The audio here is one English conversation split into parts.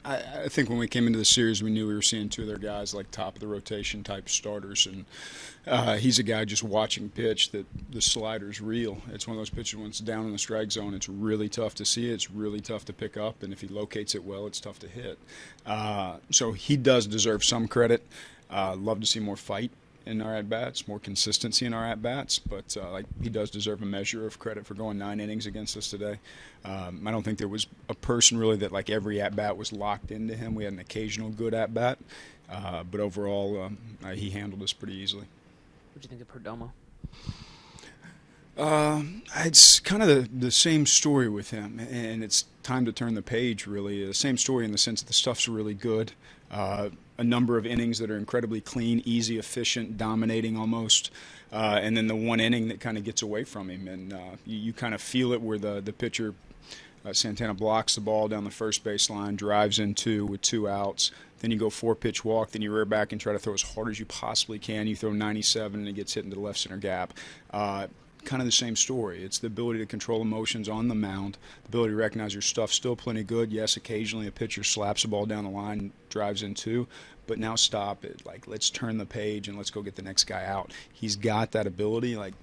I think when we came into the series, we knew we were seeing two of their guys like top of the rotation type starters, and he's a guy just watching pitch that the slider's real. It's one of those pitches when it's down in the strike zone, it's really tough to see. It's really tough to pick up, and if he locates it well, it's tough to hit. So he does deserve some credit. Love to see more fight in our at-bats, more consistency in our at-bats, but he does deserve a measure of credit for going 9 innings against us today. I don't think there was a person really that like every at-bat was locked into him. We had an occasional good at-bat, but overall he handled us pretty easily. What do you think of Perdomo? It's kind of the same story with him, and it's time to turn the page, really. The same story in the sense that the stuff's really good. A number of innings that are incredibly clean, easy, efficient, dominating almost, and then the one inning that kind of gets away from him. And you kind of feel it where the pitcher, Santana, blocks the ball down the first baseline, drives in two with 2 outs. Then you go 4-pitch walk, then you rear back and try to throw as hard as you possibly can. You throw 97 and it gets hit into the left center gap. Kind of the same story. It's the ability to control emotions on the mound, the ability to recognize your stuff's still plenty good. Yes, occasionally a pitcher slaps the ball down the line, drives in 2, but now stop it. Like, let's turn the page and let's go get the next guy out. He's got that ability. Like,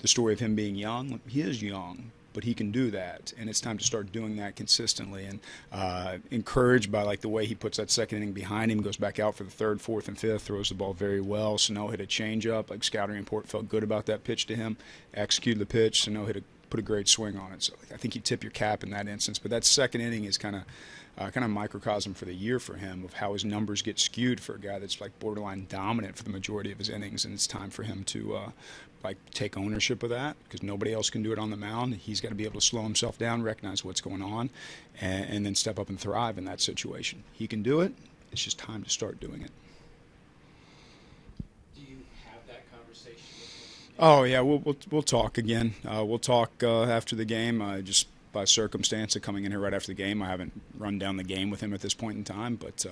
the story of him being young, he is young, but he can do that, and it's time to start doing that consistently. And encouraged by like the way he puts that second inning behind him, goes back out for the 3rd, 4th, and 5th, throws the ball very well. Sano hit a changeup. Like, scouting report felt good about that pitch to him. Executed the pitch. Sano put a great swing on it. So I think you tip your cap in that instance. But that second inning is kind of microcosm for the year for him of how his numbers get skewed for a guy that's like borderline dominant for the majority of his innings, and it's time for him to take ownership of that, because nobody else can do it on the mound. He's got to be able to slow himself down, recognize what's going on, and then step up and thrive in that situation. He can do it. It's just time to start doing it. Do you have that conversation with him? Oh yeah, we'll talk again. We'll talk after the game. Just by circumstance of coming in here right after the game, I haven't run down the game with him at this point in time, but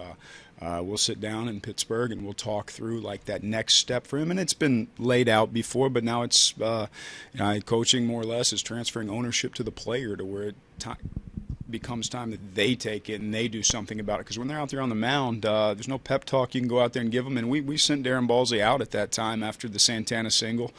we'll sit down in Pittsburgh and we'll talk through like that next step for him. And it's been laid out before, but now it's coaching more or less is transferring ownership to the player to where it becomes time that they take it and they do something about it. Because when they're out there on the mound, there's no pep talk you can go out there and give them. And we sent Darren Balsley out at that time after the Santana single,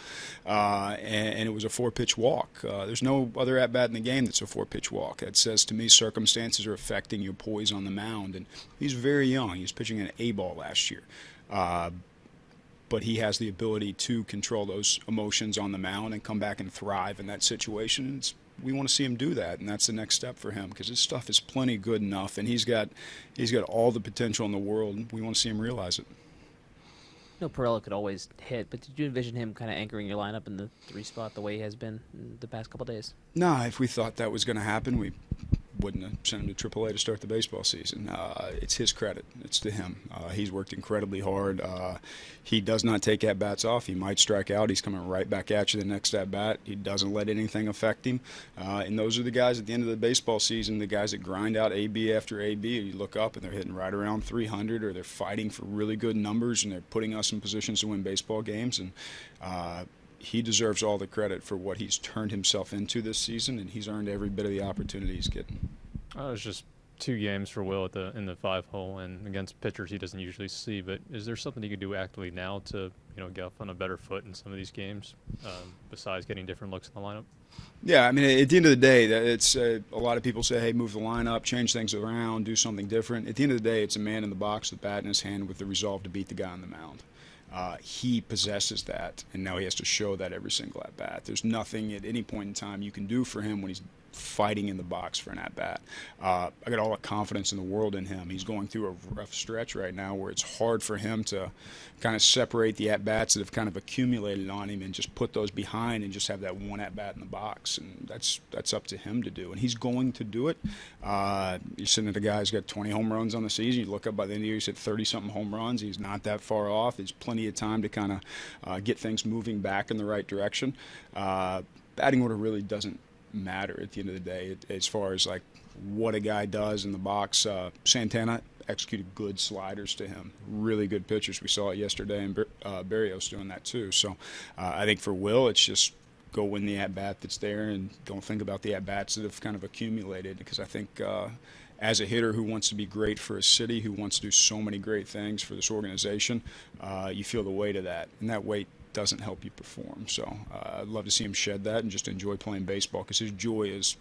and it was a 4-pitch walk. There's no other at-bat in the game that's a 4-pitch walk. That says to me circumstances are affecting your poise on the mound. And he's very young. He was pitching an A-ball last year. But he has the ability to control those emotions on the mound and come back and thrive in that situation. We want to see him do that, and that's the next step for him, because his stuff is plenty good enough, and he's got all the potential in the world. We want to see him realize it. Pirela could always hit, but did you envision him kind of anchoring your lineup in the 3 spot the way he has been in the past couple of days? No, if we thought that was going to happen, we wouldn't have sent him to AAA to start the baseball season. It's his credit. It's to him. He's worked incredibly hard. He does not take at-bats off. He might strike out. He's coming right back at you the next at-bat. He doesn't let anything affect him. And those are the guys at the end of the baseball season, the guys that grind out AB after AB. You look up and they're hitting right around 300, or they're fighting for really good numbers, and they're putting us in positions to win baseball games. And he deserves all the credit for what he's turned himself into this season, and he's earned every bit of the opportunity he's getting. It was just 2 games for Will in the 5-hole, and against pitchers he doesn't usually see. But is there something he could do actively now to get off on a better foot in some of these games, besides getting different looks in the lineup? Yeah, I mean, at the end of the day, it's a lot of people say, hey, move the lineup, change things around, do something different. At the end of the day, it's a man in the box with a bat in his hand with the resolve to beat the guy on the mound. He possesses that, and now he has to show that every single at-bat. There's nothing at any point in time you can do for him when he's fighting in the box for an at-bat. I got all the confidence in the world in him. He's going through a rough stretch right now where it's hard for him to kind of separate the at-bats that have kind of accumulated on him and just put those behind and just have that one at-bat in the box. And that's up to him to do. And he's going to do it. You're sitting at a guy who's got 20 home runs on the season. You look up by the end of the year, he's hit 30-something home runs. He's not that far off. There's plenty of time to kind of get things moving back in the right direction. Batting order really doesn't matter at the end of the day as far as like what a guy does in the box. Santana executed good sliders to him, really good pitchers. We saw it yesterday, and Barrios doing that too. So I think for Will, it's just go win the at-bat that's there and don't think about the at-bats that have kind of accumulated, because I think as a hitter who wants to be great for a city, who wants to do so many great things for this organization, you feel the weight of that, and that weight doesn't help you perform. So I'd love to see him shed that and just enjoy playing baseball, because his joy is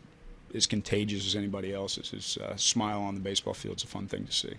as contagious as anybody else's. His smile on the baseball field is a fun thing to see.